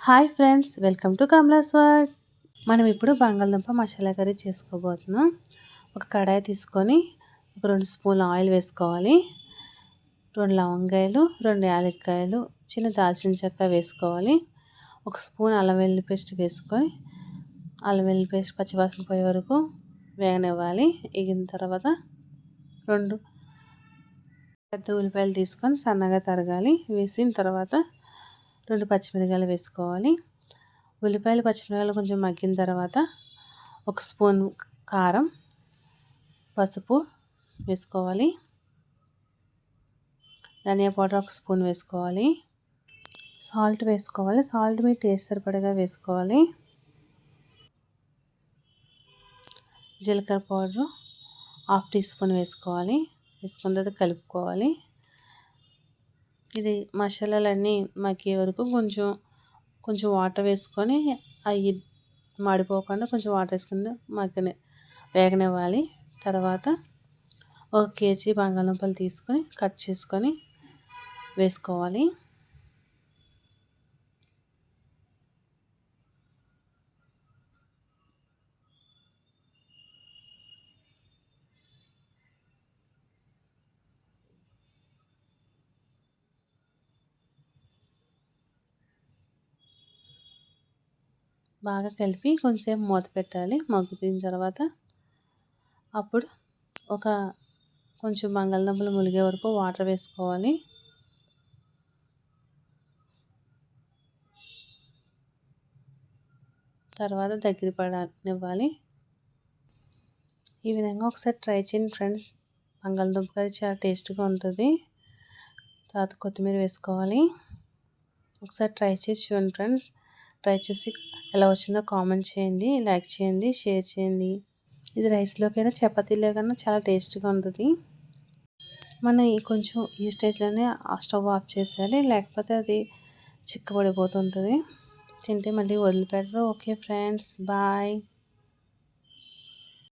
Hi friends, welcome to Kamala's world. మనం ఇప్పుడు బంగాళదుంప మసాలా కర్రీ చేసుకోబోతున్నాం. ఒక కడాయి తీసుకొని ఒక 2 స్పూన్ల ఆయిల్ వేసుకోవాలి. 2 లవంగాయలు, 2 యాలక్కాయలు, చిన్న దాల్చిన చెక్క వేసుకోవాలి. 1 స్పూన్ అల్లం వెల్లుల్లి పేస్ట్ వేసుకొని అల్లం వెల్లుల్లి పేస్ట్ పచ్చివాసన పోయే వరకు వేగనివ్వాలి. ఎగిన తర్వాత 2 పెద్ద ఉల్లిపాయలు తీసుకొని సన్నగా తరగాలి. వేసిన తర్వాత 2 పచ్చిమిరపకాయలు వేసుకోవాలి. ఉల్లిపాయలు పచ్చిమిరపకాయలు కొంచెం మగ్గిన తర్వాత 1 స్పూన్ కారం, పసుపు వేసుకోవాలి. ధనియా పౌడర్ 1 స్పూన్ వేసుకోవాలి. సాల్ట్ వేసుకోవాలి. సాల్ట్ మీ టేస్ట్ సరిపడగా వేసుకోవాలి. జీలకర్ర పౌడర్ 1/2 టీ స్పూన్ వేసుకోవాలి. వేసుకున్న తర్వాత కలుపుకోవాలి. ఇది మసాలాలన్నీ మగ్గే వరకు కొంచెం వాటర్ వేసుకొని అవి మాడిపోకుండా కొంచెం వాటర్ వేసుకుని వేగనివ్వాలి. తర్వాత 1 కేజీ బంగాళదుంపలు తీసుకొని కట్ చేసుకొని వేసుకోవాలి. బాగా కలిపి కొంచెంసేపు మూత పెట్టాలి. మగ్గుతున్న తర్వాత అప్పుడు కొంచెం బంగాళదుంపలు ములిగే వరకు వాటర్ వేసుకోవాలి. తర్వాత దగ్గర పడనివ్వాలి. ఈ విధంగా ఒకసారి ట్రై చేయండి ఫ్రెండ్స్. బంగాళదుంప కర్రీ చాలా టేస్ట్గా ఉంటుంది. తర్వాత కొత్తిమీర వేసుకోవాలి. ఒకసారి ట్రై చేసి చూడండి ఫ్రెండ్స్. ట్రై చేసి ఎలా వచ్చిందో కామెంట్ చేయండి, లైక్ చేయండి, షేర్ చేయండి. ఇది రైస్లోకైనా చపాతీలోకైనా చాలా టేస్ట్గా ఉంటుంది. మనం కొంచెం ఈ స్టేజ్లోనే స్టవ్ ఆఫ్ చేసేయాలి, లేకపోతే అది చిక్కబడిపోతుంటుంది. తింటే మళ్ళీ వదిలిపెట్టరు. Okay friends, bye.